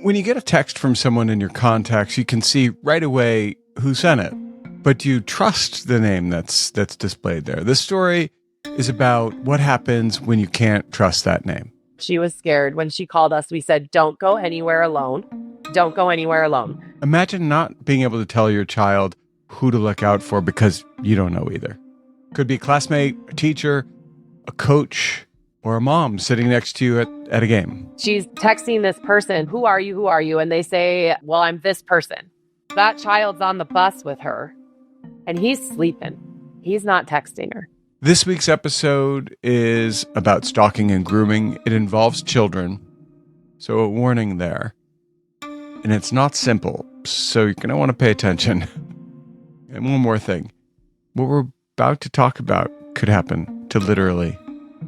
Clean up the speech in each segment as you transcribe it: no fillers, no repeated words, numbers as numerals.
When you get a text from someone in your contacts, you can see right away who sent it. But do you trust the name that's displayed there? This story is about what happens when you can't trust that name. She was scared. When she called us, we said, don't go anywhere alone. Don't go anywhere alone. Imagine not being able to tell your child who to look out for because you don't know either. Could be a classmate, a teacher, a coach, or a mom sitting next to you at a game. She's texting this person, who are you? Who are you? And they say, well, I'm this person. That child's on the bus with her and he's sleeping. He's not texting her. This week's episode is about stalking and grooming. It involves children. So a warning there. And it's not simple. So you're going to want to pay attention. And one more thing. What we're about to talk about could happen to literally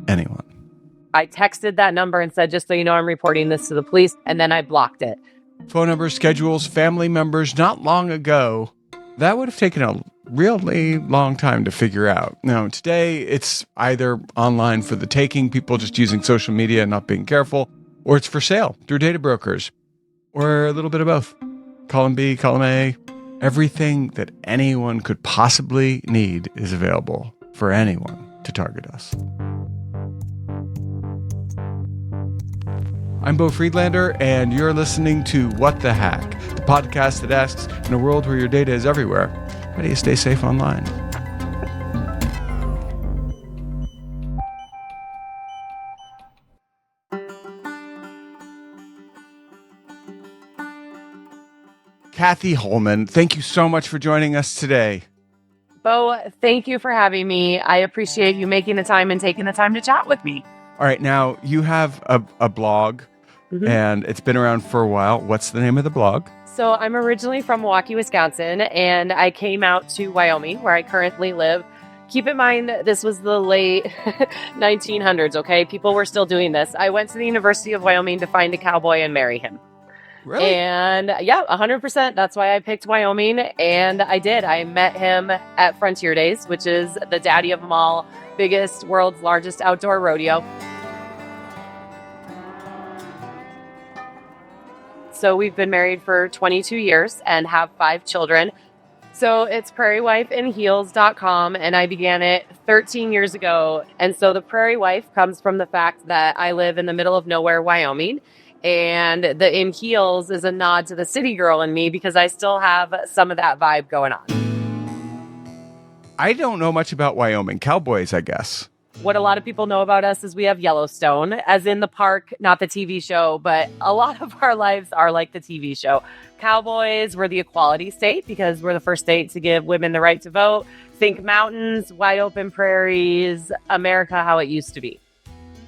anyone. I texted that number and said, just so you know, I'm reporting this to the police. And then I blocked it. Phone numbers, schedules, family members. Not long ago, that would have taken a really long time to figure out. Now, today, it's either online for the taking, people just using social media and not being careful, or it's for sale through data brokers, or a little bit of both. Column B, column A. Everything that anyone could possibly need is available for anyone to target us. I'm Beau Friedlander, and you're listening to What the Hack, the podcast that asks, in a world where your data is everywhere, how do you stay safe online? Kathy Holman, thank you so much for joining us today. Beau, thank you for having me. I appreciate you making the time and taking the time to chat with me. All right, now you have a blog, and it's been around for a while. What's the name of the blog? So I'm originally from Milwaukee, Wisconsin, and I came out to Wyoming, where I currently live. Keep in mind, this was the late 1900s, okay? People were still doing this. I went to the University of Wyoming to find a cowboy and marry him. Really? And yeah, 100%. That's why I picked Wyoming. And I did. I met him at Frontier Days, which is the daddy of them all, biggest, world's largest outdoor rodeo. So we've been married for 22 years and have 5 children. So it's prairiewifeinheels.com, and I began it 13 years ago. And so the Prairie Wife comes from the fact that I live in the middle of nowhere, Wyoming. And the in heels is a nod to the city girl in me because I still have some of that vibe going on. I don't know much about Wyoming. Cowboys, I guess. What a lot of people know about us is we have Yellowstone, as in the park, not the TV show, but a lot of our lives are like the TV show. Cowboys, we're the equality state because we're the first state to give women the right to vote. Think mountains, wide open prairies, America how it used to be.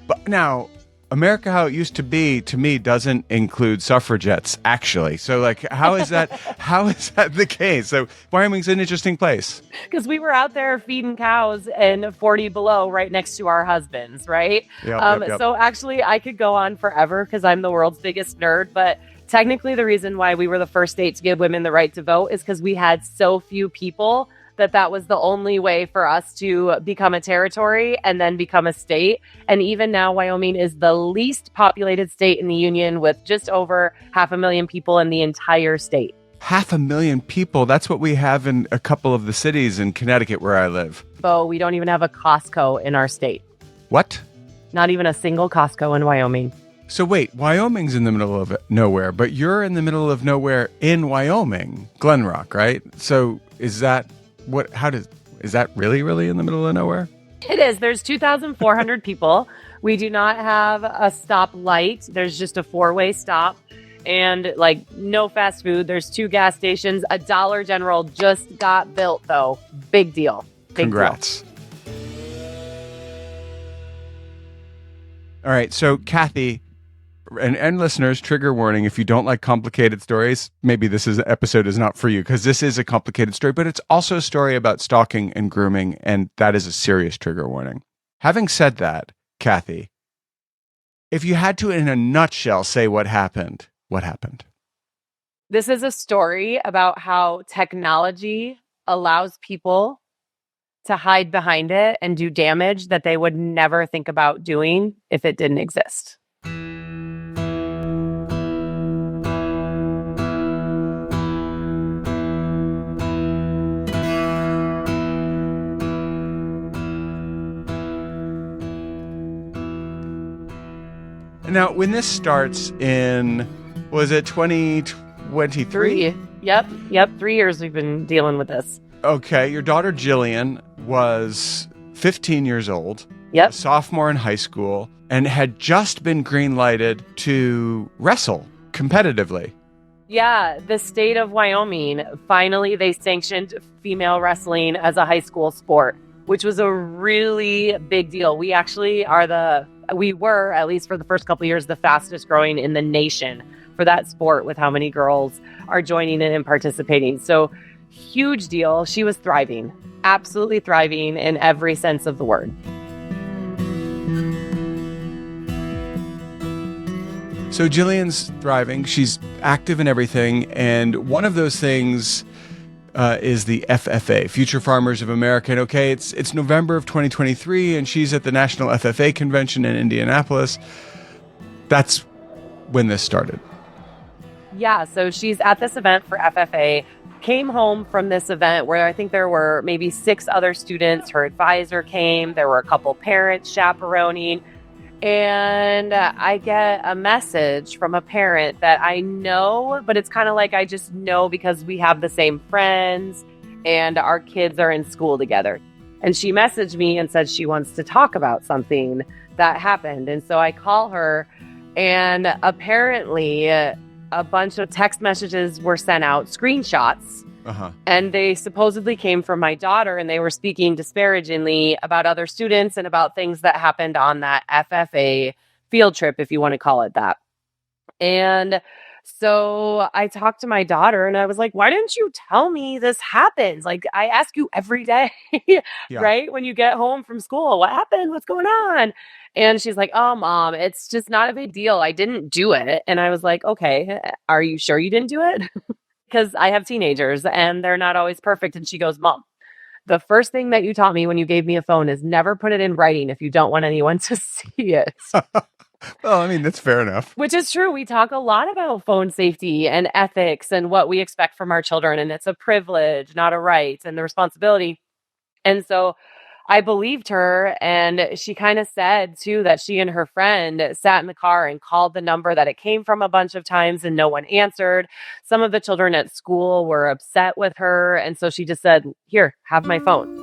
But now, America how it used to be, to me, doesn't include suffragettes, actually. So, like, how is that the case? So, Wyoming's an interesting place. Because we were out there feeding cows and 40 below right next to our husbands, right? Yep. So, actually, I could go on forever because I'm the world's biggest nerd. But technically, the reason why we were the first state to give women the right to vote is because we had so few people that was the only way for us to become a territory and then become a state. And even now, Wyoming is the least populated state in the union with just over 500,000 people in the entire state. 500,000 people. That's what we have in a couple of the cities in Connecticut where I live. But we don't even have a Costco in our state. What? Not even a single Costco in Wyoming. So wait, Wyoming's in the middle of nowhere, but you're in the middle of nowhere in Wyoming, Glen Rock, right? So is that is that really in the middle of nowhere? It is. There's 2,400 people. We do not have a stoplight. There's just a 4-way stop and like no fast food. There's 2 gas stations. A Dollar General just got built though. Big deal. Congrats. Deal. All right. So Kathy, and listeners, trigger warning, if you don't like complicated stories, maybe episode is not for you because this is a complicated story, but it's also a story about stalking and grooming, and that is a serious trigger warning. Having said that, Kathy, if you had to, in a nutshell, say what happened, what happened? This is a story about how technology allows people to hide behind it and do damage that they would never think about doing if it didn't exist. Now, when this starts in, was it 2023? Yep. 3 years we've been dealing with this. Okay. Your daughter, Jillian, was 15 years old, Yep. a sophomore in high school, and had just been green-lighted to wrestle competitively. Yeah, the state of Wyoming, finally they sanctioned female wrestling as a high school sport, which was a really big deal. We actually were, at least for the first couple of years, the fastest growing in the nation for that sport with how many girls are joining in and participating. So huge deal. She was thriving, absolutely thriving in every sense of the word. So Jillian's thriving. She's active in everything. And one of those things is the FFA, Future Farmers of America. And okay, it's November of 2023, and she's at the National FFA Convention in Indianapolis. That's when this started. Yeah, so she's at this event for FFA, came home from this event where I think there were maybe 6 other students. Her advisor came. There were a couple parents chaperoning. And I get a message from a parent that I know, but it's kind of like I just know because we have the same friends and our kids are in school together. And she messaged me and said she wants to talk about something that happened. And so I call her, and apparently a bunch of text messages were sent out, screenshots. And they supposedly came from my daughter, and they were speaking disparagingly about other students and about things that happened on that FFA field trip, if you want to call it that. And so I talked to my daughter and I was like, why didn't you tell me this happens? Like, I ask you every day, right? When you get home from school, what happened? What's going on? And she's like, oh, Mom, it's just not a big deal. I didn't do it. And I was like, okay, are you sure you didn't do it? Because I have teenagers and they're not always perfect. And she goes, Mom, the first thing that you taught me when you gave me a phone is never put it in writing if you don't want anyone to see it. Well, I mean, that's fair enough. Which is true. We talk a lot about phone safety and ethics and what we expect from our children. And it's a privilege, not a right, and the responsibility. And so I believed her, and she kind of said, too, that she and her friend sat in the car and called the number that it came from a bunch of times, and no one answered. Some of the children at school were upset with her, and so she just said, here, have my phone.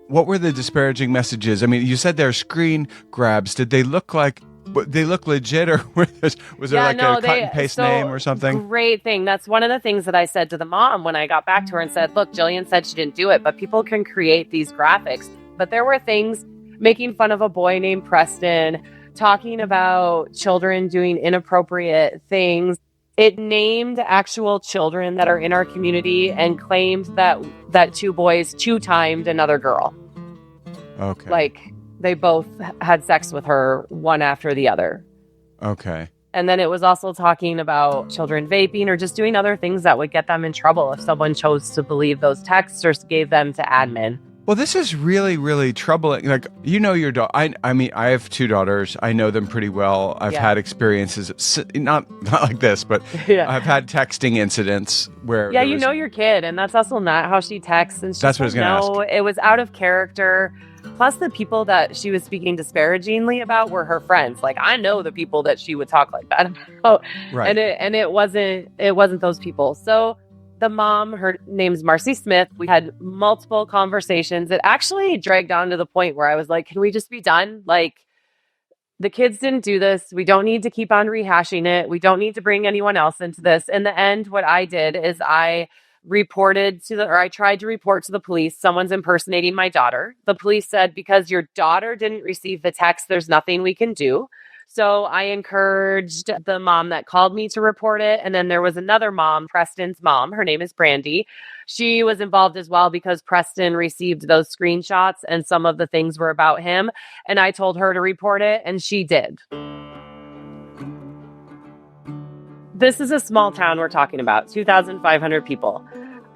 What were the disparaging messages? I mean, you said they're screen grabs. Did they look like... They look legit, or was there a cut and paste name or something? Great thing. That's one of the things that I said to the mom when I got back to her and said, look, Jillian said she didn't do it, but people can create these graphics. But there were things making fun of a boy named Preston, talking about children doing inappropriate things. It named actual children that are in our community and claimed that 2 boys 2-timed another girl. Okay. Like, they both had sex with her, one after the other. Okay. And then it was also talking about children vaping or just doing other things that would get them in trouble if someone chose to believe those texts or gave them to admin. Well, this is really, really troubling. Like, you know your daughter. I mean, I have 2 daughters. I know them pretty well. I've had experiences, not like this, but I've had texting incidents where... Yeah, you know your kid, and that's also not how she texts. And that's what I was going to ask. It was out of character. Plus, the people that she was speaking disparagingly about were her friends. Like, I know the people that she would talk like that about. Right. And it wasn't those people. So the mom, her name's Marcy Smith. We had multiple conversations. It actually dragged on to the point where I was like, can we just be done? Like, the kids didn't do this. We don't need to keep on rehashing it. We don't need to bring anyone else into this. In the end, what I did is I tried to report to the police, someone's impersonating my daughter. The police said, because your daughter didn't receive the text, there's nothing we can do. So I encouraged the mom that called me to report it. And then there was another mom, Preston's mom. Her name is Brandy. She was involved as well because Preston received those screenshots and some of the things were about him. And I told her to report it, and she did. This is a small town we're talking about, 2,500 people.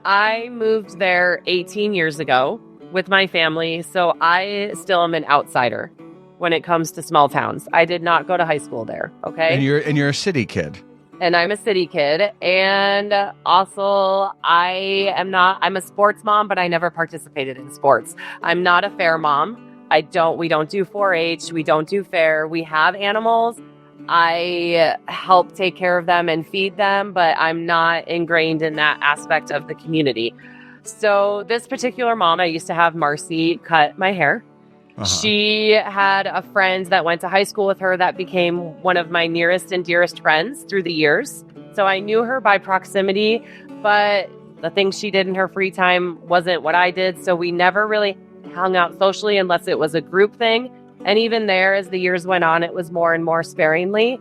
I moved there 18 years ago with my family, so I still am an outsider when it comes to small towns. I did not go to high school there, okay? And you're a city kid. And I'm a city kid. And also, I'm a sports mom, but I never participated in sports. I'm not a fair mom. We don't do 4-H. We don't do fair. We have animals. I help take care of them and feed them, but I'm not ingrained in that aspect of the community. So this particular mom, I used to have Marcy cut my hair. She had a friend that went to high school with her that became one of my nearest and dearest friends through the years. So I knew her by proximity, but the things she did in her free time wasn't what I did. So we never really hung out socially unless it was a group thing. And even there, as the years went on, it was more and more sparingly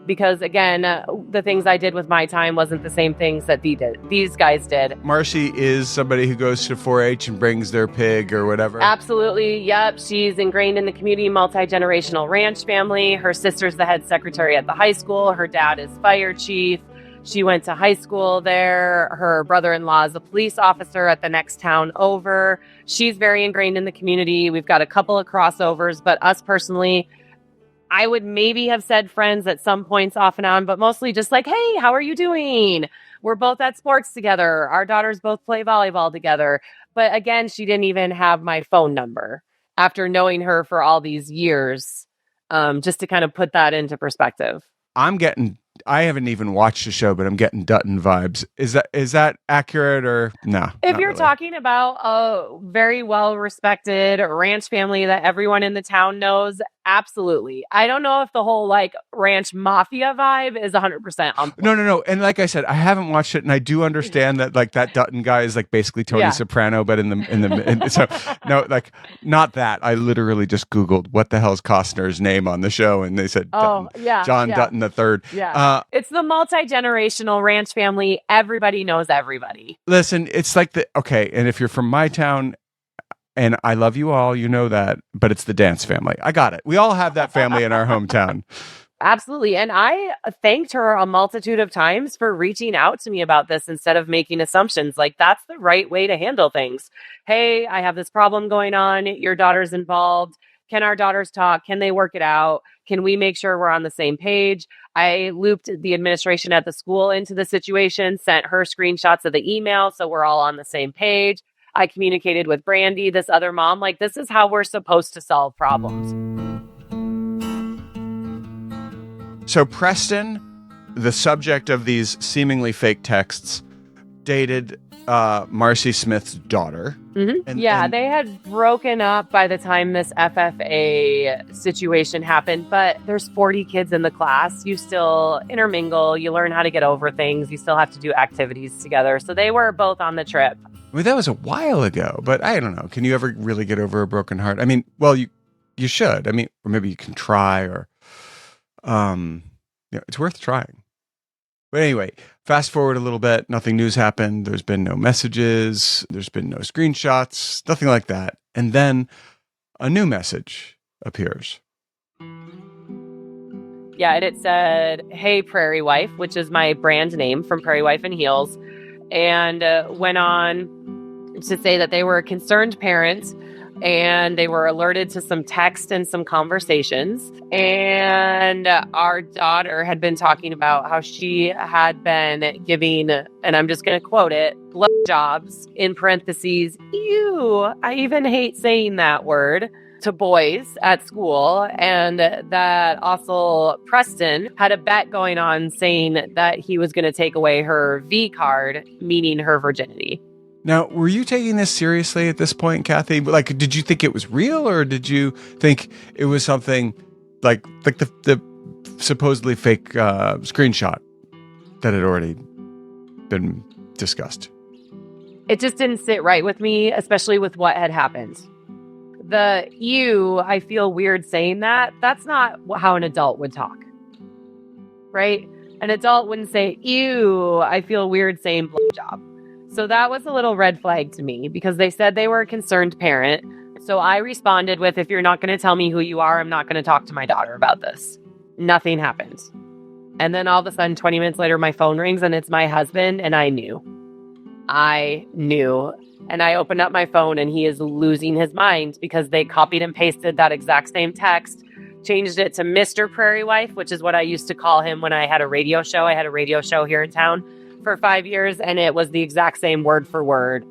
because, again, the things I did with my time wasn't the same things that these guys did. Marcy is somebody who goes to 4-H and brings their pig or whatever? Absolutely. Yep. She's ingrained in the community, multi-generational ranch family. Her sister's the head secretary at the high school. Her dad is fire chief. She went to high school there. Her brother-in-law is a police officer at the next town over. She's very ingrained in the community. We've got a couple of crossovers, but us personally, I would maybe have said friends at some points off and on, but mostly just like, hey, how are you doing? We're both at sports together. Our daughters both play volleyball together. But again, she didn't even have my phone number after knowing her for all these years, just to kind of put that into perspective. I haven't even watched the show, but I'm getting Dutton vibes. Is that accurate or no? If you're talking about a very well-respected ranch family that everyone in the town knows, absolutely. I don't know if the whole like ranch mafia vibe is 100% on point. No. And like I said, I haven't watched it, and I do understand that like that Dutton guy is like basically Tony Soprano, but so no, like not that. I literally just Googled what the hell's Costner's name on the show, and they said John Dutton III. Yeah. It's the multi-generational ranch family. Everybody knows everybody. Listen, it's like and if you're from my town, and I love you all, you know that, but it's the Dance family. I got it. We all have that family in our hometown. Absolutely. And I thanked her a multitude of times for reaching out to me about this instead of making assumptions. Like, that's the right way to handle things. Hey, I have this problem going on. Your daughter's involved. Can our daughters talk? Can they work it out? Can we make sure we're on the same page? I looped the administration at the school into the situation, sent her screenshots of the email so we're all on the same page. I communicated with Brandy, this other mom, like, this is how we're supposed to solve problems. So Preston, the subject of these seemingly fake texts, dated Marcy Smith's daughter. Mm-hmm. And they had broken up by the time this FFA situation happened, but there's 40 kids in the class. You still intermingle. You learn how to get over things. You still have to do activities together. So they were both on the trip. I mean, that was a while ago, but I don't know. Can you ever really get over a broken heart? I mean, well, you should. I mean, or maybe you can try, or it's worth trying. But anyway, fast forward a little bit. Nothing news happened. There's been no messages. There's been no screenshots. Nothing like that. And then a new message appears. Yeah, and it said, "Hey, Prairie Wife," which is my brand name from Prairie Wife and Heels, and went on to say that they were a concerned parent and they were alerted to some text and some conversations. And our daughter had been talking about how she had been giving, and I'm just going to quote it, blowjobs, in parentheses, ew, I even hate saying that word, to boys at school. And that also Preston had a bet going on saying that he was going to take away her V card, meaning her virginity. Now, were you taking this seriously at this point, Kathy? Like, did you think it was real, or did you think it was something like the supposedly fake screenshot that had already been discussed? It just didn't sit right with me, especially with what had happened. The ew, I feel weird saying that. That's not how an adult would talk, right? An adult wouldn't say, ew, I feel weird saying blowjob. So that was a little red flag to me because they said they were a concerned parent. So I responded with, if you're not going to tell me who you are, I'm not going to talk to my daughter about this. Nothing happened. And then all of a sudden, 20 minutes later, my phone rings and it's my husband, and I knew. And I opened up my phone and he is losing his mind because they copied and pasted that exact same text, changed it to Mr. Prairie Wife, which is what I used to call him when I had a radio show. I had a radio show here in town for 5 years, and it was the exact same word for word.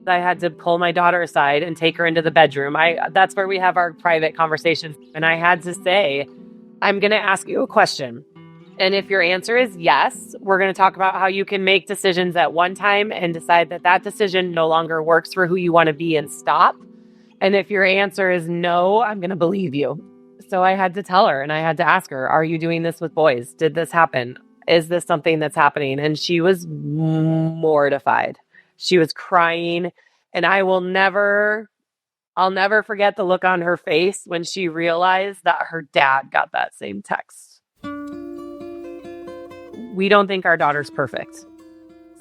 I had to pull my daughter aside and take her into the bedroom. That's where we have our private conversations. And I had to say, I'm going to ask you a question. And if your answer is yes, we're going to talk about how you can make decisions at one time and decide that that decision no longer works for who you want to be and stop. And if your answer is no, I'm going to believe you. So I had to tell her and I had to ask her, are you doing this with boys? Did this happen? Is this something that's happening? And she was mortified. She was crying. And I'll never forget the look on her face when she realized that her dad got that same text. We don't think our daughter's perfect.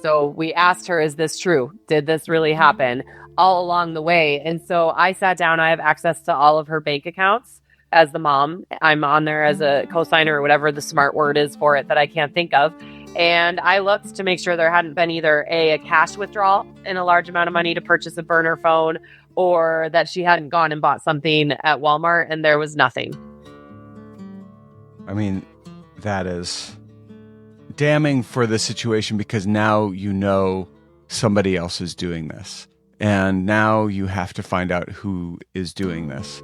So we asked her, is this true? Did this really happen? All along the way. And so I sat down. I have access to all of her bank accounts as the mom. I'm on there as a cosigner or whatever the smart word is for it that I can't think of. And I looked to make sure there hadn't been either a cash withdrawal in a large amount of money to purchase a burner phone, or that she hadn't gone and bought something at Walmart, and there was nothing. I mean, that is damning for the situation, because now you know somebody else is doing this. And now you have to find out who is doing this.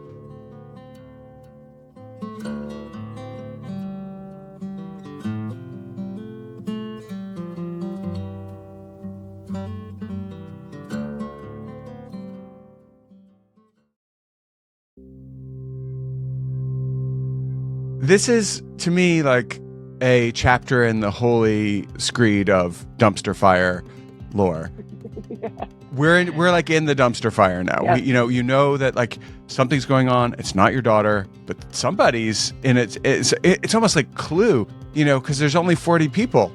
This is, to me, like a chapter in the holy screed of dumpster fire lore. Yeah. We're like in the dumpster fire now. Yep. You know that like something's going on. It's not your daughter, but somebody's in it. It's almost like Clue, because there's only 40 people.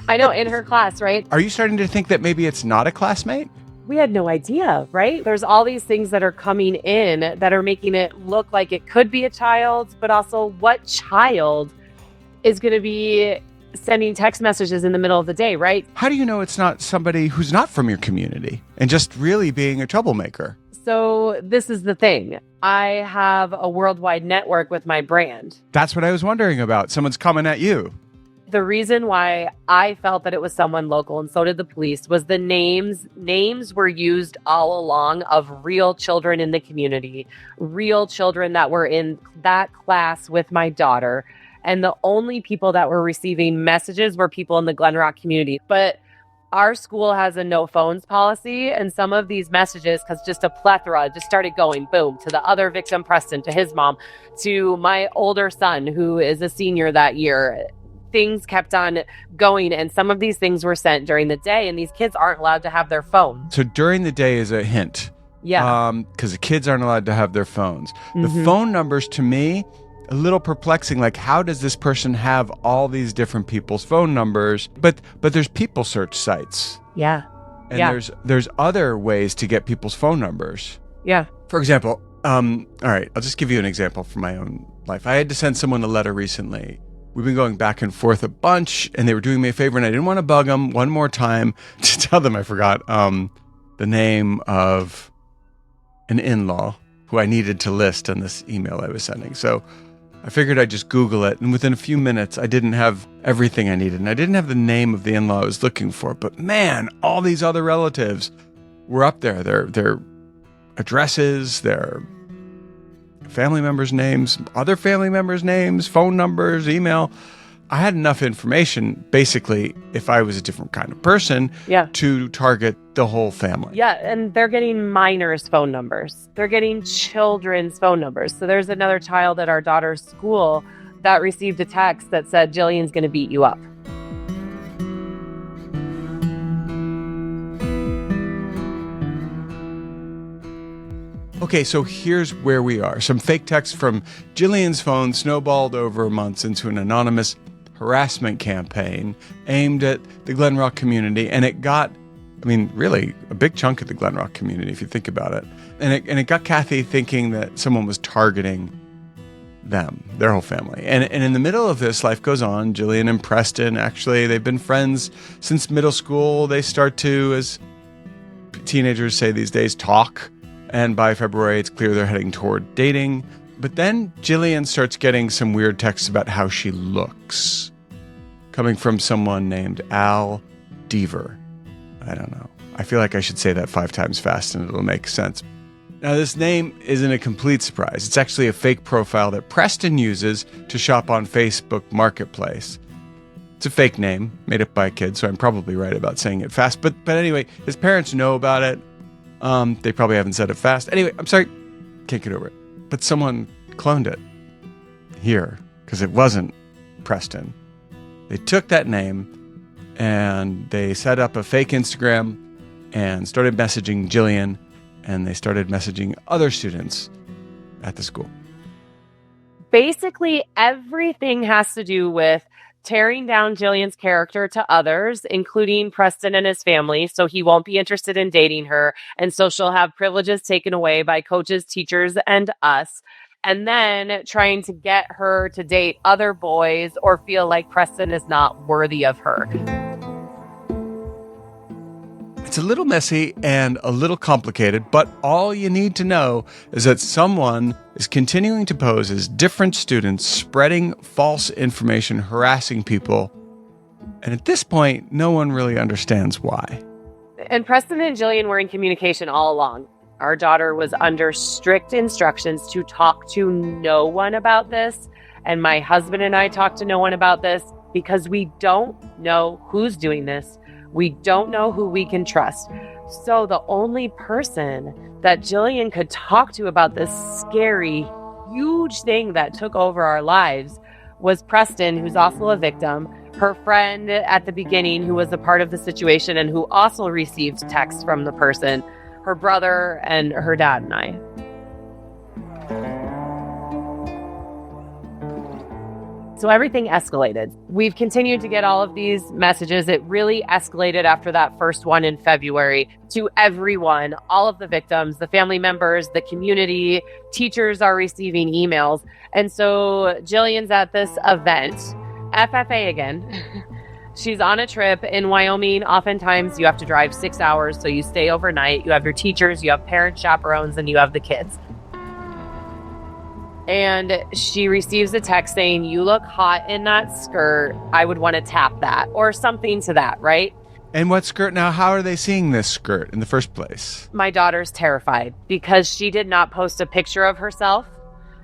I know, in her class, right? Are you starting to think that maybe it's not a classmate? We had no idea, right? There's all these things that are coming in that are making it look like it could be a child, but also what child is going to be sending text messages in the middle of the day, right? How do you know it's not somebody who's not from your community and just really being a troublemaker? So this is the thing. I have a worldwide network with my brand. That's what I was wondering about. Someone's coming at you. The reason why I felt that it was someone local, and so did the police, was the names were used all along of real children in the community, real children that were in that class with my daughter. And the only people that were receiving messages were people in the Glen Rock community. But our school has a no phones policy, and some of these messages, because just a plethora, just started going, boom, to the other victim, Preston, to his mom, to my older son, who is a senior that year. Things kept on going, and some of these things were sent during the day, and these kids aren't allowed to have their phone. So during the day is a hint. Yeah. Because the kids aren't allowed to have their phones. Mm-hmm. The phone numbers, to me, a little perplexing. Like, how does this person have all these different people's phone numbers? But there's people search sites. Yeah. And there's other ways to get people's phone numbers. Yeah. For example, all right, I'll just give you an example from my own life. I had to send someone a letter recently. We've been going back and forth a bunch, and they were doing me a favor, and I didn't want to bug them one more time to tell them I forgot the name of an in-law who I needed to list on this email I was sending. So I figured I'd just Google it, and within a few minutes, I didn't have everything I needed, and I didn't have the name of the in-law I was looking for. But man, all these other relatives were up there. Their addresses, their family members' names, other family members' names, phone numbers, email. I had enough information, basically, if I was a different kind of person, to target the whole family. Yeah, and they're getting minors' phone numbers. They're getting children's phone numbers. So there's another child at our daughter's school that received a text that said, Jillian's going to beat you up. Okay, so here's where we are. Some fake text from Jillian's phone snowballed over months into an anonymous harassment campaign aimed at the Glen Rock community, and it got, really a big chunk of the Glen Rock community, if you think about it. And it got Kathy thinking that someone was targeting them, their whole family. And in the middle of this, life goes on. Jillian and Preston, actually, they've been friends since middle school. They start to, as teenagers say these days, talk. And by February, it's clear they're heading toward dating. But then Jillian starts getting some weird texts about how she looks, coming from someone named Al Deaver. I don't know. I feel like I should say that 5 times fast and it'll make sense. Now, this name isn't a complete surprise. It's actually a fake profile that Preston uses to shop on Facebook Marketplace. It's a fake name made up by a kid, so I'm probably right about saying it fast. But anyway, his parents know about it. They probably haven't said it fast. Anyway, I'm sorry. Can't get over it. But someone cloned it here because it wasn't Preston. They took that name and they set up a fake Instagram and started messaging Jillian, and they started messaging other students at the school. Basically, everything has to do with tearing down Jillian's character to others, including Preston and his family, so he won't be interested in dating her, and so she'll have privileges taken away by coaches, teachers, and us. And then trying to get her to date other boys or feel like Preston is not worthy of her. It's a little messy and a little complicated, but all you need to know is that someone is continuing to pose as different students, spreading false information, harassing people. And at this point, no one really understands why. And Preston and Jillian were in communication all along. Our daughter was under strict instructions to talk to no one about this. And my husband and I talked to no one about this because we don't know who's doing this. We don't know who we can trust. So the only person that Jillian could talk to about this scary, huge thing that took over our lives was Preston, who's also a victim, her friend at the beginning who was a part of the situation and who also received texts from the person, her brother, and her dad and I. So everything escalated. We've continued to get all of these messages. It really escalated after that first one in February to everyone, all of the victims, the family members, the community, teachers are receiving emails. And so Jillian's at this event, FFA again. She's on a trip in Wyoming. Oftentimes you have to drive 6 hours, so you stay overnight. You have your teachers, you have parent chaperones, and you have the kids. And she receives a text saying, "You look hot in that skirt. I would want to tap that," or something to that, right? And what skirt? Now, how are they seeing this skirt in the first place? My daughter's terrified because she did not post a picture of herself,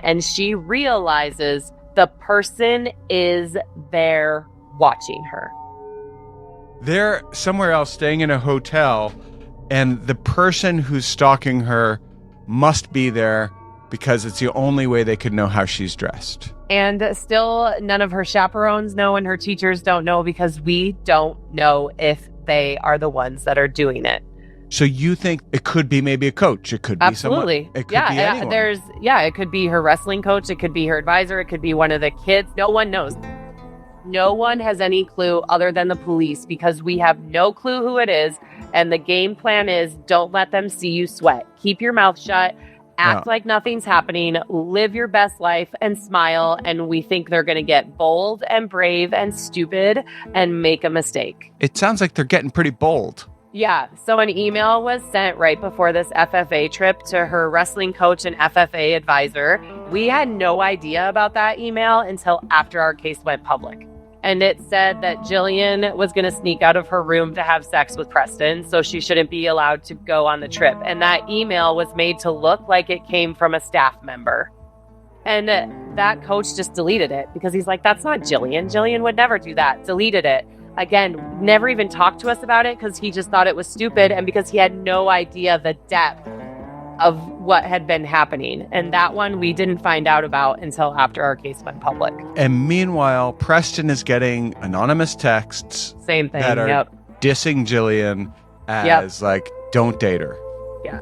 and she realizes the person is there watching her. They're somewhere else staying in a hotel, and the person who's stalking her must be there because it's the only way they could know how she's dressed. And still, none of her chaperones know and her teachers don't know because we don't know if they are the ones that are doing it. So you think it could be maybe a coach? It could be Absolutely. Someone. It could be anyone. It could be her wrestling coach. It could be her advisor. It could be one of the kids. No one knows. No one has any clue other than the police because we have no clue who it is. And the game plan is don't let them see you sweat. Keep your mouth shut. Act like nothing's happening. Live your best life and smile. And we think they're going to get bold and brave and stupid and make a mistake. It sounds like they're getting pretty bold. Yeah. So an email was sent right before this FFA trip to her wrestling coach and FFA advisor. We had no idea about that email until after our case went public. And it said that Jillian was going to sneak out of her room to have sex with Preston, so she shouldn't be allowed to go on the trip. And that email was made to look like it came from a staff member. And that coach just deleted it because he's like, that's not Jillian. Jillian would never do that. Deleted it. Again, never even talked to us about it because he just thought it was stupid and because he had no idea the depth of what had been happening. And that one we didn't find out about until after our case went public. And meanwhile, Preston is getting anonymous texts. Same thing. That are dissing Jillian as like, don't date her. Yeah.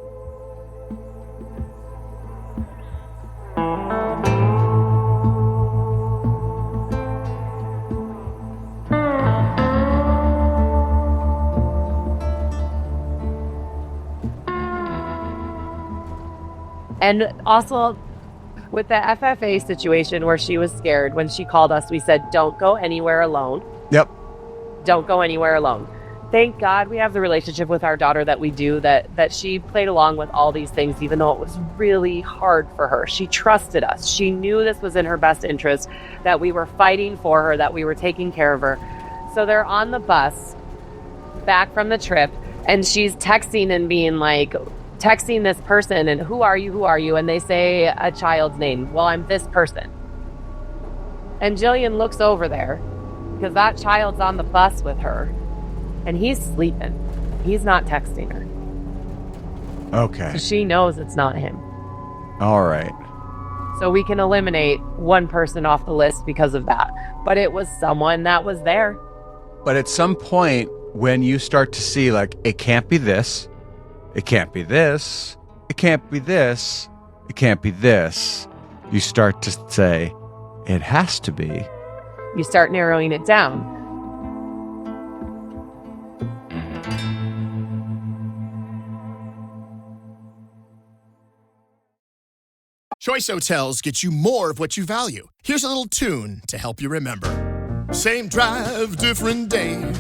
And also with the FFA situation where she was scared, when she called us, we said, don't go anywhere alone. Yep. Don't go anywhere alone. Thank God we have the relationship with our daughter that we do, that she played along with all these things, even though it was really hard for her. She trusted us. She knew this was in her best interest, that we were fighting for her, that we were taking care of her. So they're on the bus back from the trip. And she's texting and being like, texting this person and who are you? And they say a child's name. Well, I'm this person. And Jillian looks over there because that child's on the bus with her and he's sleeping. He's not texting her. Okay. So she knows it's not him. All right. So we can eliminate one person off the list because of that. But it was someone that was there. But at some point, when you start to see, like, it can't be this, it can't be this, it can't be this, it can't be this, you start to say, it has to be. You start narrowing it down. Choice Hotels get you more of what you value. Here's a little tune to help you remember. Same drive, different day.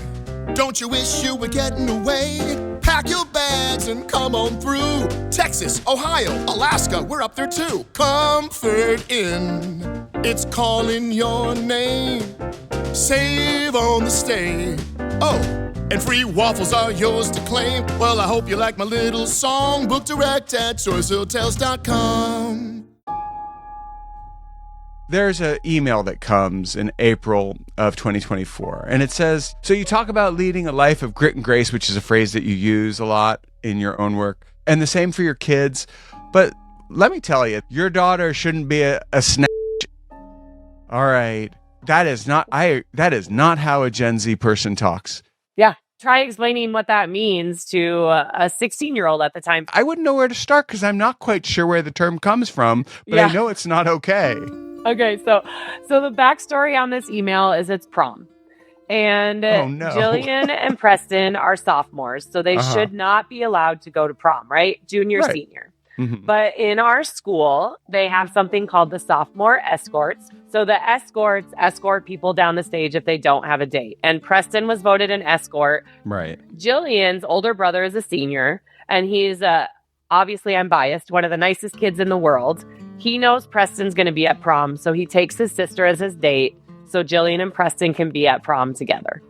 Don't you wish you were getting away? Pack your bags and come on through. Texas, Ohio, Alaska, we're up there too. Comfort Inn, it's calling your name. Save on the stay. Oh, and free waffles are yours to claim. Well, I hope you like my little song. Book direct at choicehotels.com. There's an email that comes in April of 2024, and it says, so you talk about leading a life of grit and grace, which is a phrase that you use a lot in your own work, and the same for your kids. But let me tell you, your daughter shouldn't be a snatch. All right. That is not how a Gen Z person talks. Yeah. Try explaining what that means to a 16-year-old at the time. I wouldn't know where to start because I'm not quite sure where the term comes from, but I know it's not okay. Okay, so the backstory on this email is it's prom. And Jillian and Preston are sophomores, so they should not be allowed to go to prom, right? Junior, senior. Mm-hmm. But in our school, they have something called the sophomore escorts. So the escorts escort people down the stage if they don't have a date. And Preston was voted an escort. Right. Jillian's older brother is a senior, and he's obviously, I'm biased, one of the nicest kids in the world. He knows Preston's going to be at prom, so he takes his sister as his date so Jillian and Preston can be at prom together.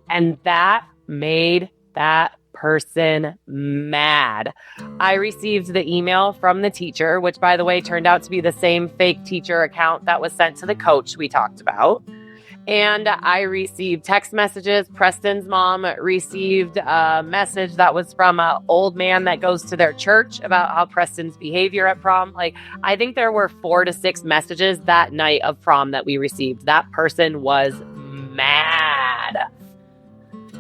And that made that person mad. I received the email from the teacher, which, by the way, turned out to be the same fake teacher account that was sent to the coach we talked about. And I received text messages. Preston's mom received a message that was from an old man that goes to their church about how Preston's behavior at prom. Like, I think there were 4 to 6 messages that night of prom that we received. That person was mad.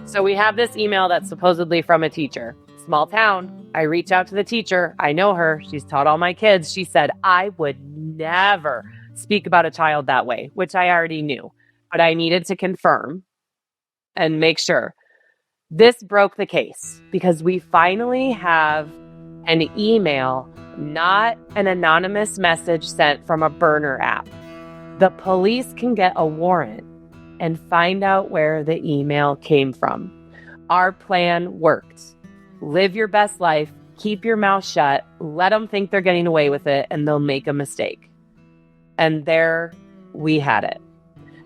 So we have this email that's supposedly from a teacher. Small town. I reach out to the teacher. I know her. She's taught all my kids. She said, I would never speak about a child that way, which I already knew. But I needed to confirm and make sure. This broke the case because we finally have an email, not an anonymous message sent from a burner app. The police can get a warrant and find out where the email came from. Our plan worked. Live your best life, keep your mouth shut, let them think they're getting away with it, and they'll make a mistake. And there we had it.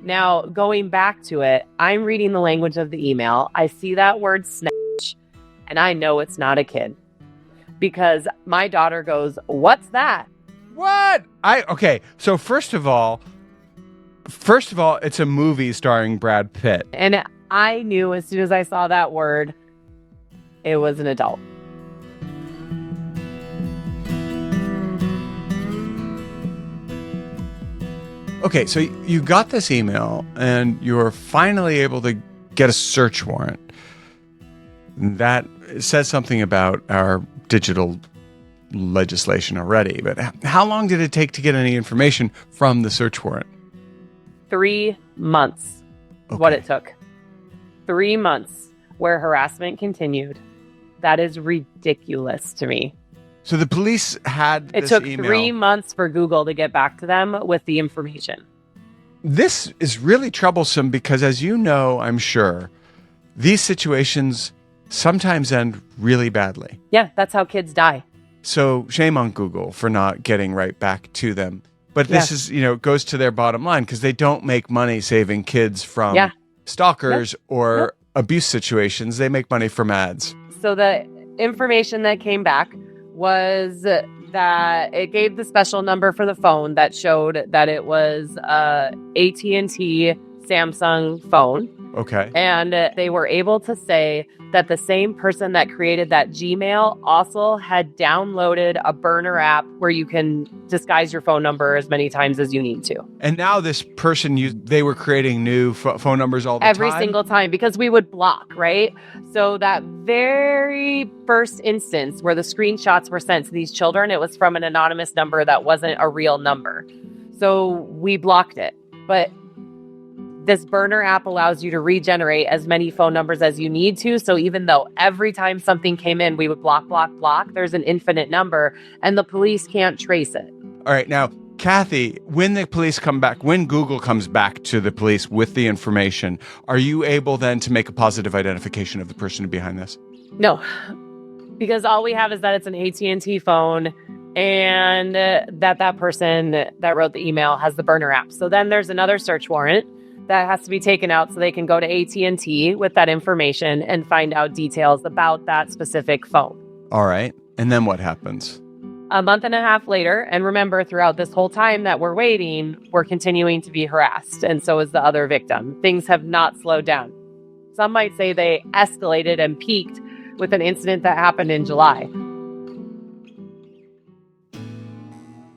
Now, going back to it, I'm reading the language of the email. I see that word snatch, and I know it's not a kid. Because my daughter goes, what's that? What? Okay, so first of all, it's a movie starring Brad Pitt. And I knew as soon as I saw that word, it was an adult. Okay, so you got this email and you were finally able to get a search warrant. That says something about our digital legislation already, but how long did it take to get any information from the search warrant? 3 months is what it took. 3 months where harassment continued. That is ridiculous to me. So the police had this email. It took 3 months for Google to get back to them with the information. This is really troublesome because, as you know, I'm sure, these situations sometimes end really badly. Yeah, that's how kids die. So shame on Google for not getting right back to them. But this is, goes to their bottom line because they don't make money saving kids from stalkers or abuse situations. They make money from ads. So the information that came back was that it gave the special number for the phone that showed that it was a AT&T Samsung phone. Okay. And they were able to say that the same person that created that Gmail also had downloaded a burner app where you can disguise your phone number as many times as you need to. And now this person, they were creating new phone numbers all the time? Every single time, because we would block, right? So that very first instance where the screenshots were sent to these children, it was from an anonymous number that wasn't a real number. So we blocked it. But this burner app allows you to regenerate as many phone numbers as you need to. So even though every time something came in, we would block, there's an infinite number and the police can't trace it. All right. Now, Kathy, when the police come back, when Google comes back to the police with the information, are you able then to make a positive identification of the person behind this? No, because all we have is that it's an AT&T phone and that person that wrote the email has the burner app. So then there's another search warrant that has to be taken out so they can go to AT&T with that information and find out details about that specific phone. All right. And then what happens? A month and a half later, and remember, throughout this whole time that we're waiting, we're continuing to be harassed, and so is the other victim. Things have not slowed down. Some might say they escalated and peaked with an incident that happened in July.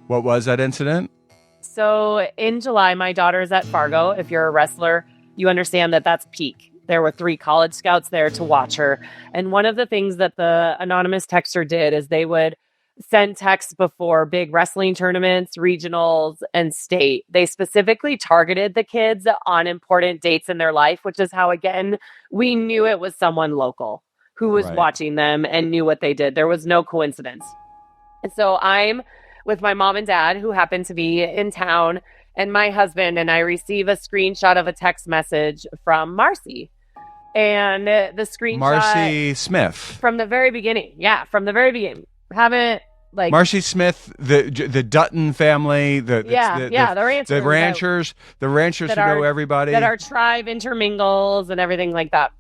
What was that incident? So in July, my daughter's at Fargo. If you're a wrestler, you understand that that's peak. There were 3 college scouts there to watch her. And one of the things that the anonymous texter did is they would send texts before big wrestling tournaments, regionals, and state. They specifically targeted the kids on important dates in their life, which is how, again, we knew it was someone local who was watching them and knew what they did. There was no coincidence. And so I'm with my mom and dad, who happened to be in town, and my husband, and I receive a screenshot of a text message from Marcy. And the screenshot... Marcy Smith. From the very beginning. Yeah, from the very beginning. Haven't, like... Marcy Smith, the Dutton family. The ranchers. The ranchers who know everybody. That our tribe intermingles and everything like that.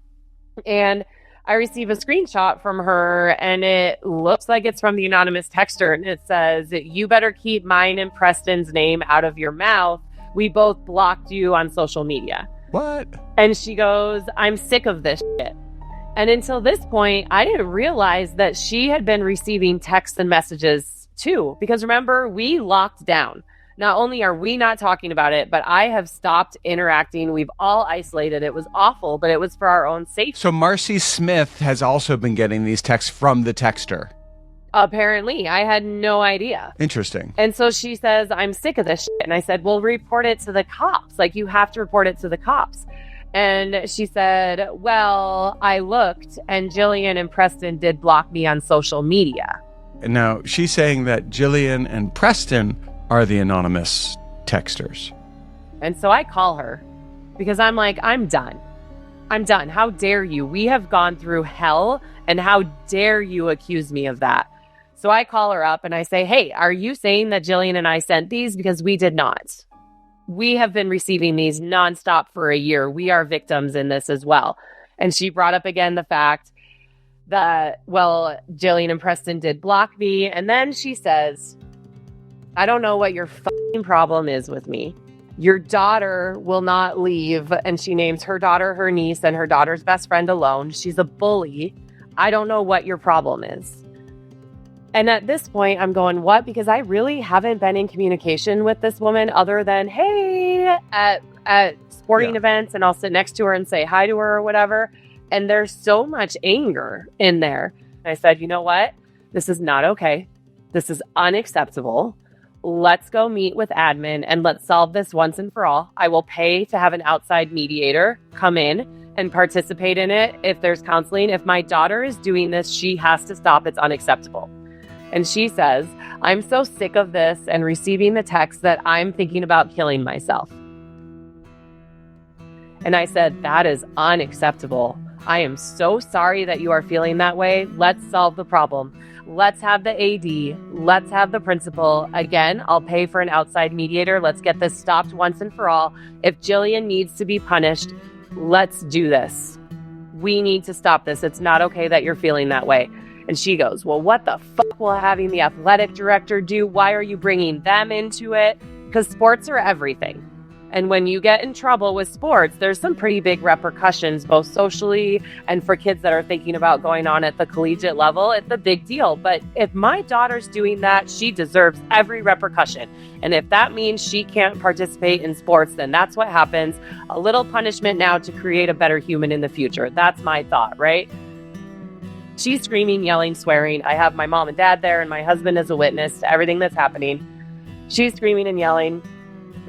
And I receive a screenshot from her, and it looks like it's from the anonymous texter, and it says, "You better keep mine and Preston's name out of your mouth. We both blocked you on social media." What? And she goes, "I'm sick of this shit." And until this point, I didn't realize that she had been receiving texts and messages too, because remember, we locked down. Not only are we not talking about it, but I have stopped interacting. We've all isolated. It was awful, but it was for our own safety. So Marcy Smith has also been getting these texts from the texter. Apparently. I had no idea. Interesting. And so she says, "I'm sick of this shit." And I said, "Well, report it to the cops. Like, you have to report it to the cops." And she said, "Well, I looked, and Jillian and Preston did block me on social media." And now she's saying that Jillian and Preston are the anonymous texters. And so I call her because I'm like, I'm done. How dare you? We have gone through hell, and how dare you accuse me of that? So I call her up and I say, "Hey, are you saying that Jillian and I sent these? Because we did not. We have been receiving these nonstop for a year. We are victims in this as well." And she brought up again the fact that, well, Jillian and Preston did block me. And then she says, "I don't know what your fucking problem is with me. Your daughter will not leave." And she names her daughter, her niece, and her daughter's best friend alone. She's a bully. "I don't know what your problem is." And at this point, I'm going, what? Because I really haven't been in communication with this woman other than, hey, at sporting events, and I'll sit next to her and say hi to her or whatever. And there's so much anger in there. And I said, "You know what? This is not okay. This is unacceptable. Let's go meet with admin and let's solve this once and for all. I will pay to have an outside mediator come in and participate in it if there's counseling. If my daughter is doing this, she has to stop. It's unacceptable." And she says, "I'm so sick of this and receiving the text that I'm thinking about killing myself." And I said, "That is unacceptable. I am so sorry that you are feeling that way. Let's solve the problem. Let's have the AD. Let's have the principal. Again, I'll pay for an outside mediator. Let's get this stopped once and for all. If Jillian needs to be punished, let's do this." We need to stop this. It's not okay that you're feeling that way. And she goes, well, what the fuck will having the athletic director do? Why are you bringing them into it? Because sports are everything. And when you get in trouble with sports, there's some pretty big repercussions, both socially and for kids that are thinking about going on at the collegiate level. It's a big deal. But if my daughter's doing that, she deserves every repercussion. And if that means she can't participate in sports, then that's what happens. A little punishment now to create a better human in the future. That's my thought, right? She's screaming, yelling, swearing. I have my mom and dad there, and my husband is a witness to everything that's happening. She's screaming and yelling.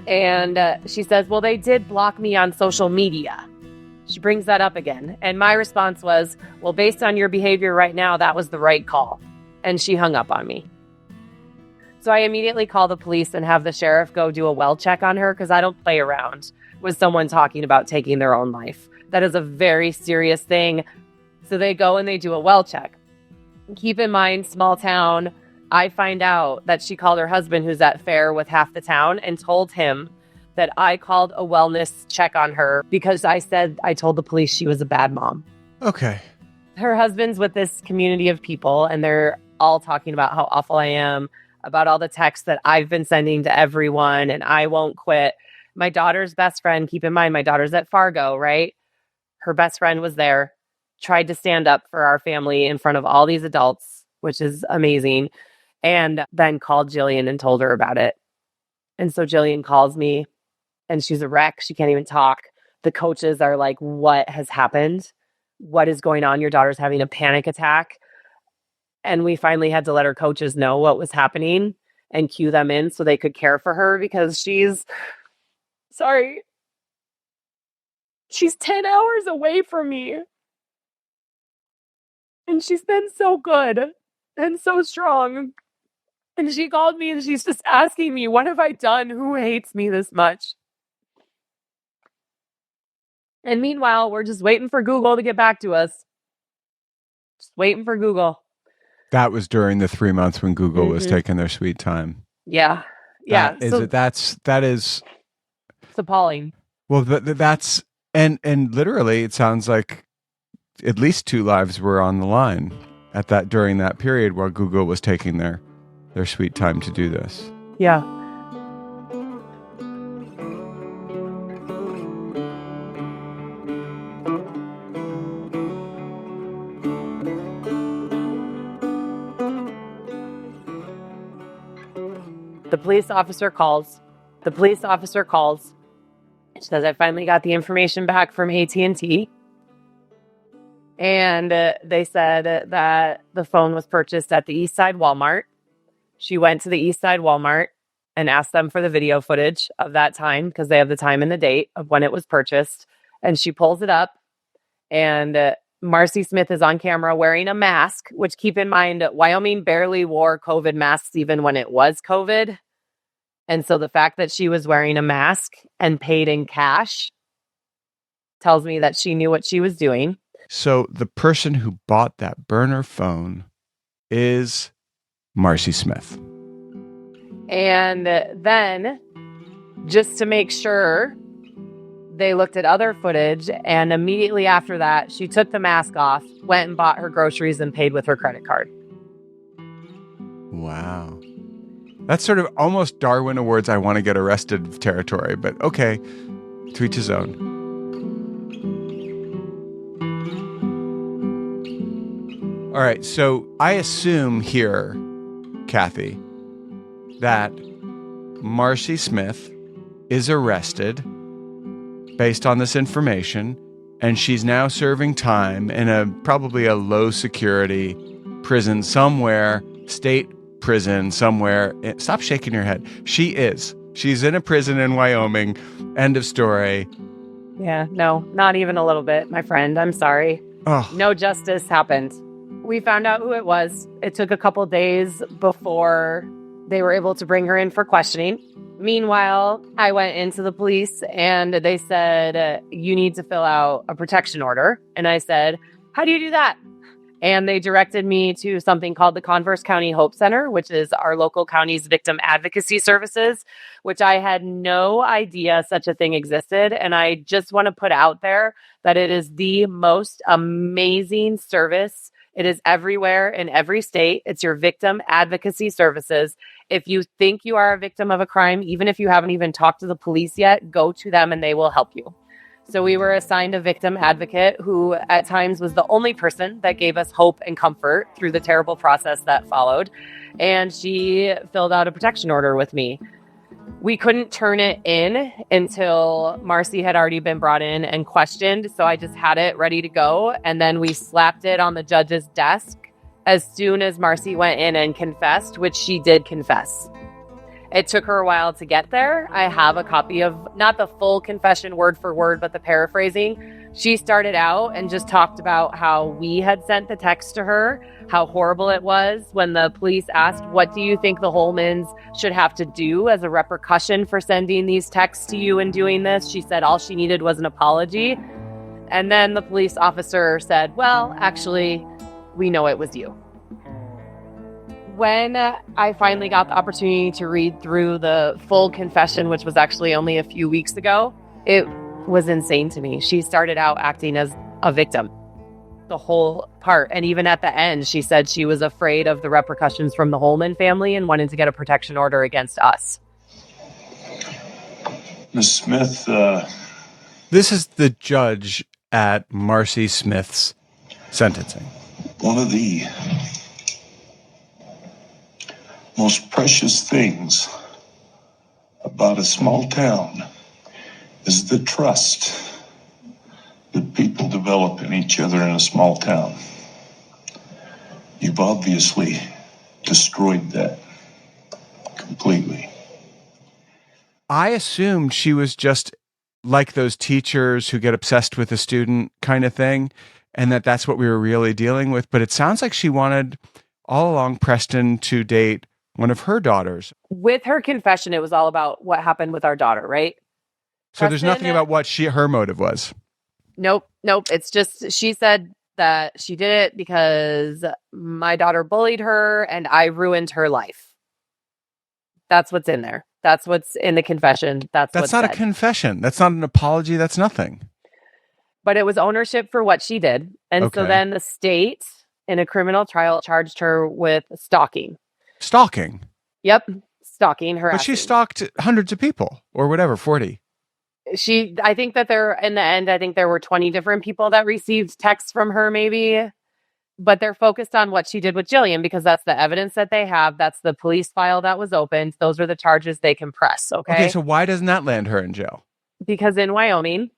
And she says, well, they did block me on social media. She brings that up again. And my response was, well, based on your behavior right now, that was the right call. And she hung up on me. So I immediately call the police and have the sheriff go do a well check on her, because I don't play around with someone talking about taking their own life. That is a very serious thing. So they go and they do a well check. Keep in mind, small town. I find out that she called her husband, who's at fair with half the town, and told him that I called a wellness check on her because I told the police she was a bad mom. Okay. Her husband's with this community of people, and they're all talking about how awful I am, about all the texts that I've been sending to everyone, and I won't quit. My daughter's best friend, keep in mind, my daughter's at Fargo, right? Her best friend was there, tried to stand up for our family in front of all these adults, which is amazing. And then called Jillian and told her about it. And so Jillian calls me, and she's a wreck. She can't even talk. The coaches are like, what has happened? What is going on? Your daughter's having a panic attack. And we finally had to let her coaches know what was happening and cue them in so they could care for her, because she's 10 hours away from me. And she's been so good and so strong. And she called me and she's just asking me, what have I done? Who hates me this much? And meanwhile, we're just waiting for Google to get back to us. Just waiting for Google. That was during the 3 months when Google was taking their sweet time. Yeah. Yeah. That is it's appalling. Well, that's and literally it sounds like at least 2 lives were on the line during that period while Google was taking their sweet time to do this. Yeah. The police officer calls. She says, I finally got the information back from AT&T. And they said that the phone was purchased at the East Side Walmart. She went to the East Side Walmart and asked them for the video footage of that time, because they have the time and the date of when it was purchased. And she pulls it up, and Marcy Smith is on camera wearing a mask, which, keep in mind, Wyoming barely wore COVID masks even when it was COVID. And so the fact that she was wearing a mask and paid in cash tells me that she knew what she was doing. So the person who bought that burner phone is Marcy Smith. And then, just to make sure, they looked at other footage, and immediately after that, she took the mask off, went and bought her groceries, and paid with her credit card. Wow. That's sort of almost Darwin Awards I want to get arrested territory, but okay, to each his own. All right, so I assume here, Kathy, that Marcy Smith is arrested based on this information, and she's now serving time in probably a low security prison somewhere, state prison somewhere. Stop shaking your head. She's in a prison in Wyoming. End of story. Yeah, no, not even a little bit, my friend. I'm sorry. Oh. No justice happened. We found out who it was. It took a couple days before they were able to bring her in for questioning. Meanwhile, I went into the police and they said, you need to fill out a protection order. And I said, how do you do that? And they directed me to something called the Converse County Hope Center, which is our local county's victim advocacy services, which I had no idea such a thing existed. And I just want to put out there that it is the most amazing service. It is everywhere in every state. It's your victim advocacy services. If you think you are a victim of a crime, even if you haven't even talked to the police yet, go to them and they will help you. So we were assigned a victim advocate who at times was the only person that gave us hope and comfort through the terrible process that followed. And she filled out a protection order with me. We couldn't turn it in until Marcy had already been brought in and questioned. So I just had it ready to go. And then we slapped it on the judge's desk as soon as Marcy went in and confessed, which she did confess. It took her a while to get there. I have a copy of not the full confession word for word, but the paraphrasing. She started out and just talked about how we had sent the text to her, how horrible it was when the police asked, what do you think the Holmans should have to do as a repercussion for sending these texts to you and doing this? She said all she needed was an apology. And then the police officer said, well, actually, we know it was you. When I finally got the opportunity to read through the full confession, which was actually only a few weeks ago, it was insane to me. She started out acting as a victim the whole part. And even at the end, she said she was afraid of the repercussions from the Holman family and wanted to get a protection order against us. Ms. Smith, This is the judge at Marcy Smith's sentencing. one of the most precious things about a small town is the trust that people develop in each other in a small town. You've obviously destroyed that completely. I assumed she was just like those teachers who get obsessed with a student kind of thing, and that's what we were really dealing with. But it sounds like she wanted all along Preston to date one of her daughters. With her confession, it was all about what happened with our daughter, right? So there's nothing about what her motive was. Nope. It's just, she said that she did it because my daughter bullied her and I ruined her life. That's what's in there. That's what's in the confession. That's not a confession. That's not an apology. That's nothing. But it was ownership for what she did. And so then the state in a criminal trial charged her with stalking. Stalking? Yep. Stalking her. But she stalked hundreds of people or whatever, 40. I think that in the end, I think there were 20 different people that received texts from her maybe, but they're focused on what she did with Jillian because that's the evidence that they have. That's the police file that was opened. Those are the charges they can press. Okay. So why doesn't that land her in jail? Because in Wyoming,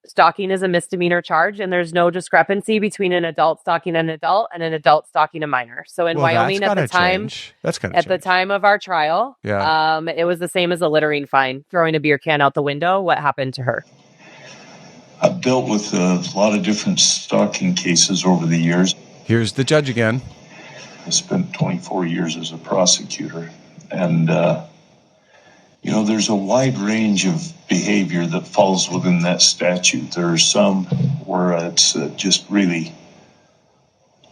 stalking is a misdemeanor charge and there's no discrepancy between an adult stalking an adult and an adult stalking a minor. So in Wyoming at the time, the time of our trial, it was the same as a littering fine, throwing a beer can out the window. What happened to her? I've dealt with a lot of different stalking cases over the years. Here's the judge again. I spent 24 years as a prosecutor, and there's a wide range of behavior that falls within that statute. There are some where it's just really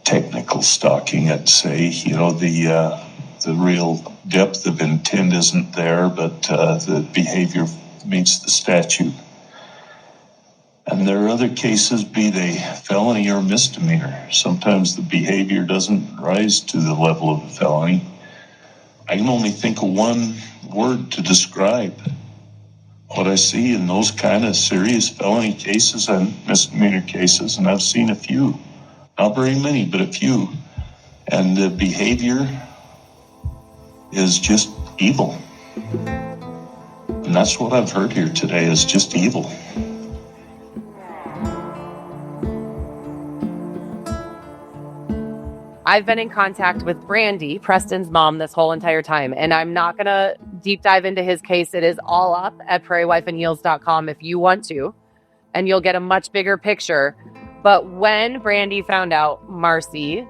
technical stalking, I'd say. The real depth of intent isn't there, but the behavior meets the statute. And there are other cases, be they felony or misdemeanor. Sometimes the behavior doesn't rise to the level of a felony. I can only think of one word to describe what I see in those kind of serious felony cases and misdemeanor cases, and I've seen a few. Not very many, but a few. And the behavior is just evil. And that's what I've heard here today, is just evil. I've been in contact with Brandy, Preston's mom, this whole entire time. And I'm not going to deep dive into his case. It is all up at prairiewifeandheels.com if you want to. And you'll get a much bigger picture. But when Brandy found out Marcy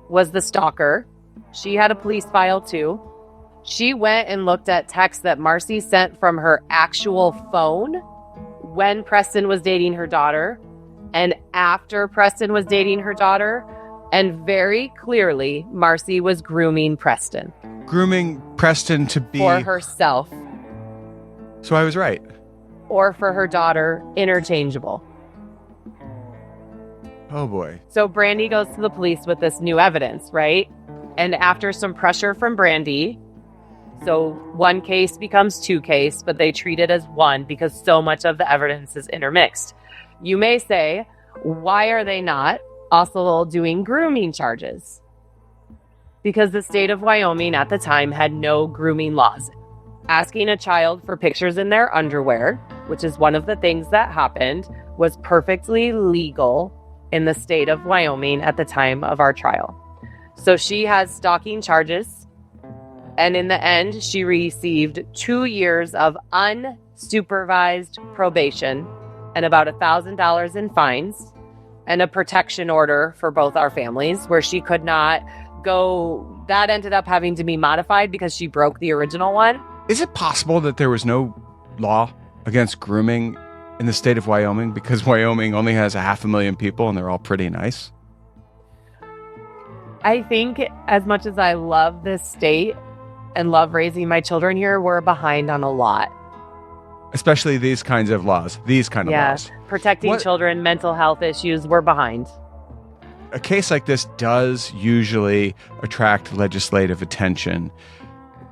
was the stalker, she had a police file too. She went and looked at texts that Marcy sent from her actual phone when Preston was dating her daughter. And after Preston was dating her daughter, And very clearly, Marcy was grooming Preston. Grooming Preston to be... For herself. So I was right. Or for her daughter, interchangeable. Oh, boy. So Brandy goes to the police with this new evidence, right? And after some pressure from Brandy, so one case becomes two case, but they treat it as one because so much of the evidence is intermixed. You may say, why are they not also doing grooming charges? Because the state of Wyoming at the time had no grooming laws. Asking a child for pictures in their underwear, which is one of the things that happened, was perfectly legal in the state of Wyoming at the time of our trial. So she has stalking charges. And in the end, she received 2 years of unsupervised probation and about $1,000 in fines and a protection order for both our families where she could not go. That ended up having to be modified because she broke the original one. Is it possible that there was no law against grooming in the state of Wyoming because Wyoming only has 500,000 people and they're all pretty nice? I think as much as I love this state and love raising my children here, we're behind on a lot. Especially these kinds of laws. Laws. Protecting children, mental health issues, we're behind. A case like this does usually attract legislative attention.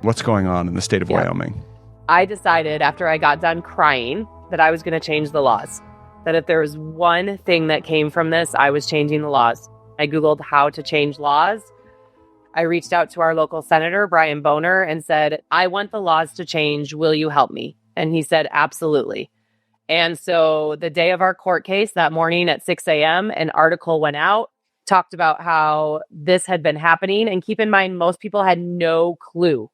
What's going on in the state of Wyoming? I decided after I got done crying that I was going to change the laws. That if there was one thing that came from this, I was changing the laws. I Googled how to change laws. I reached out to our local senator, Brian Boner, and said, I want the laws to change. Will you help me? And he said, absolutely. And so the day of our court case, that morning at 6 a.m., an article went out, talked about how this had been happening. And keep in mind, most people had no clue.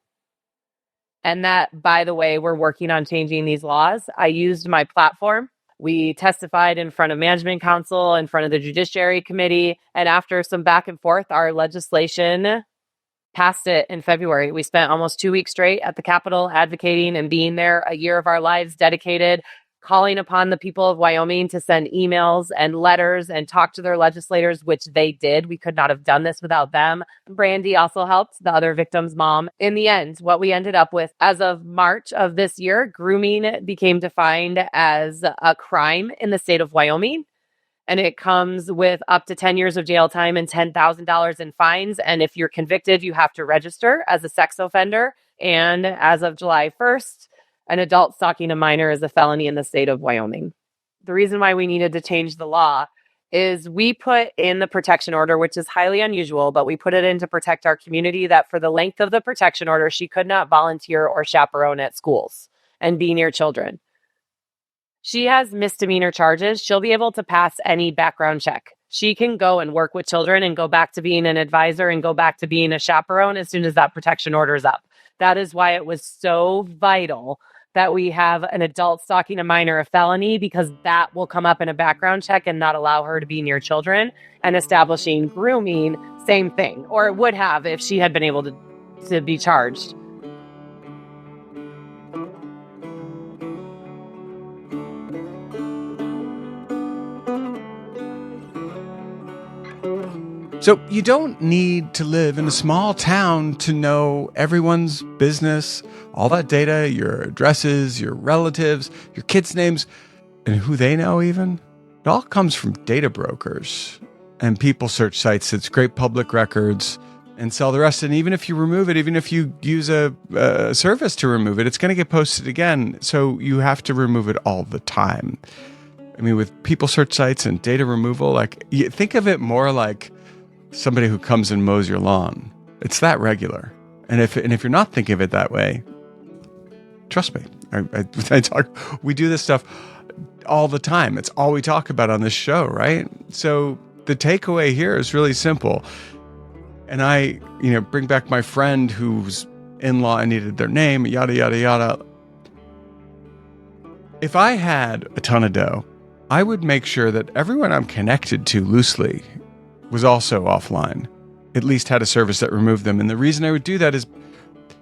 And that, by the way, we're working on changing these laws. I used my platform. We testified in front of Management Council, in front of the Judiciary Committee. And after some back and forth, our legislation passed it in February. We spent almost 2 weeks straight at the Capitol advocating and being there, a year of our lives dedicated, calling upon the people of Wyoming to send emails and letters and talk to their legislators, which they did. We could not have done this without them. Brandy also helped, the other victim's mom. In the end, what we ended up with, as of March of this year, grooming became defined as a crime in the state of Wyoming. And it comes with up to 10 years of jail time and $10,000 in fines. And if you're convicted, you have to register as a sex offender. And as of July 1st, an adult stalking a minor is a felony in the state of Wyoming. The reason why we needed to change the law is we put in the protection order, which is highly unusual, but we put it in to protect our community, that for the length of the protection order, she could not volunteer or chaperone at schools and be near children. She has misdemeanor charges. She'll be able to pass any background check. She can go and work with children and go back to being an advisor and go back to being a chaperone as soon as that protection order is up. That is why it was so vital that we have an adult stalking a minor a felony, because that will come up in a background check and not allow her to be near children. And establishing grooming, same thing, or it would have if she had been able to be charged. So you don't need to live in a small town to know everyone's business, all that data, your addresses, your relatives, your kids' names, and who they know even. It all comes from data brokers and people search sites that scrape public records and sell the rest. And even if you remove it, even if you use a service to remove it, it's going to get posted again. So you have to remove it all the time. I mean, with people search sites and data removal, like, you think of it more like somebody who comes and mows your lawn. It's that regular. And if you're not thinking of it that way, trust me, we do this stuff all the time. It's all we talk about on this show, right? So the takeaway here is really simple. And I, bring back my friend whose in-law needed their name, yada, yada, yada. If I had a ton of dough, I would make sure that everyone I'm connected to loosely was also offline, at least had a service that removed them. And the reason I would do that is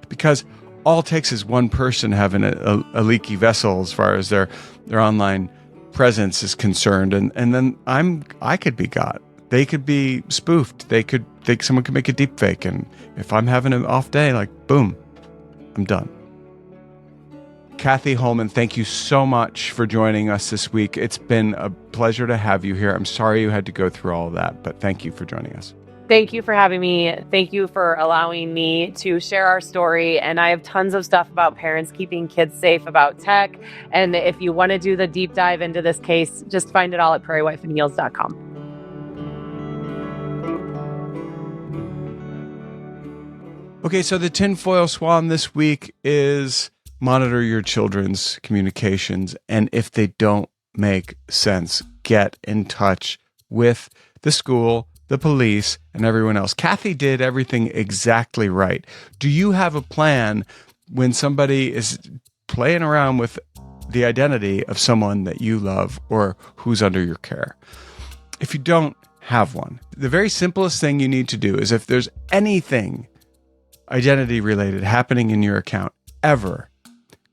because all it takes is one person having a leaky vessel as far as their online presence is concerned. And then I could be got. they could be spoofed. Someone could make a deep fake. And if I'm having an off day, like, boom, I'm done. Kathy Holman, thank you so much for joining us this week. It's been a pleasure to have you here. I'm sorry you had to go through all of that, but thank you for joining us. Thank you for having me. Thank you for allowing me to share our story. And I have tons of stuff about parents keeping kids safe, about tech. And if you want to do the deep dive into this case, just find it all at prairiewifeandheels.com. Okay, so the tinfoil swan this week is monitor your children's communications. And if they don't make sense, get in touch with the school, the police, and everyone else. Kathy did everything exactly right. Do you have a plan when somebody is playing around with the identity of someone that you love or who's under your care? If you don't have one, the very simplest thing you need to do is, if there's anything identity related happening in your account ever,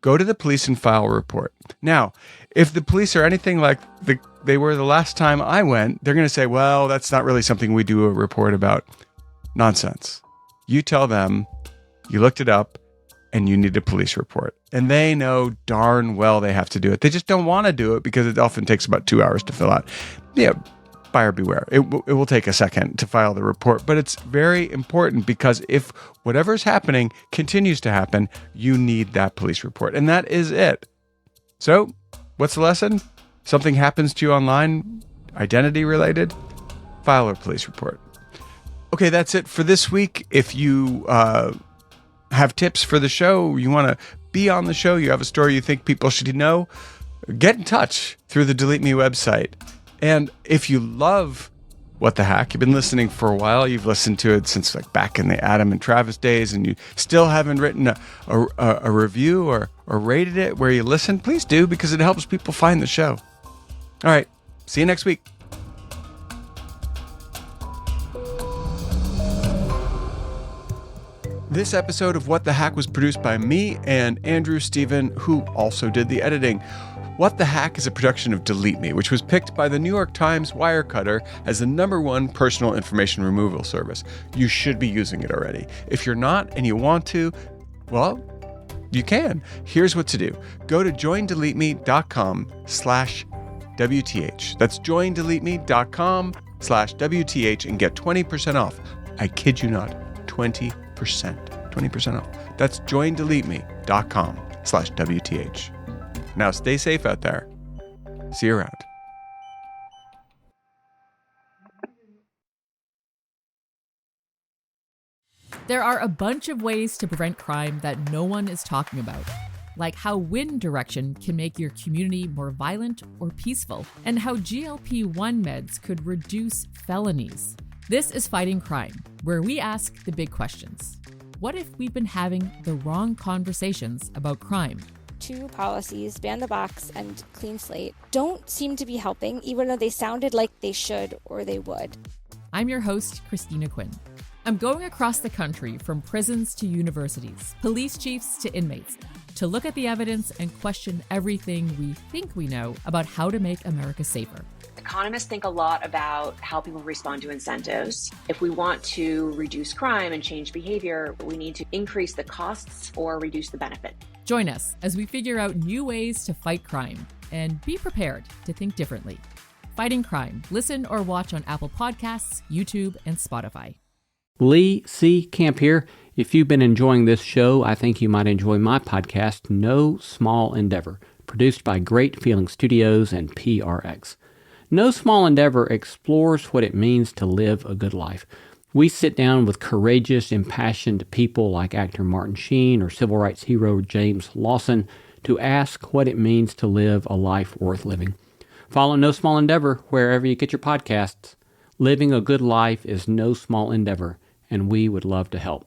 go to the police and file a report. Now, if the police are anything like they were the last time I went, they're going to say, well, that's not really something we do a report about. Nonsense. You tell them you looked it up and you need a police report. And they know darn well they have to do it. They just don't want to do it because it often takes about 2 hours to fill out. Yeah, buyer beware. It will take a second to file the report, but it's very important, because if whatever's happening continues to happen, you need that police report. And that is it. So what's the lesson? Something happens to you online, identity related, file a police report. Okay, that's it for this week. If you have tips for the show, you want to be on the show, you have a story you think people should know, get in touch through the DeleteMe website. And if you love What the Hack, you've been listening for a while, you've listened to it since like back in the Adam and Travis days, and you still haven't written a review or rated it where you listen, please do, because it helps people find the show. All right, see you next week. This episode of What the Hack was produced by me and Andrew Stephen, who also did the editing. What the Hack is a production of DeleteMe, which was picked by the New York Times Wirecutter as the #1 personal information removal service. You should be using it already. If you're not and you want to, well, you can. Here's what to do. Go to joindeleteme.com/WTH. That's joindeleteme.com/WTH and get 20% off. I kid you not, 20% off. That's joindeleteme.com/WTH. Now stay safe out there. See you around. There are a bunch of ways to prevent crime that no one is talking about, like how wind direction can make your community more violent or peaceful, and how GLP-1 meds could reduce felonies. This is Fighting Crime, where we ask the big questions. What if we've been having the wrong conversations about crime? 2 policies, ban the box and clean slate, don't seem to be helping, even though they sounded like they should or they would. I'm your host, Christina Quinn. I'm going across the country from prisons to universities, police chiefs to inmates, to look at the evidence and question everything we think we know about how to make America safer. Economists think a lot about how people respond to incentives. If we want to reduce crime and change behavior, we need to increase the costs or reduce the benefit. Join us as we figure out new ways to fight crime and be prepared to think differently. Fighting Crime. Listen or watch on Apple Podcasts, YouTube, and Spotify. Lee C. Camp here. If you've been enjoying this show, I think you might enjoy my podcast, No Small Endeavor, produced by Great Feeling Studios and PRX. No Small Endeavor explores what it means to live a good life. We sit down with courageous, impassioned people like actor Martin Sheen or civil rights hero James Lawson to ask what it means to live a life worth living. Follow No Small Endeavor wherever you get your podcasts. Living a good life is no small endeavor, and we would love to help.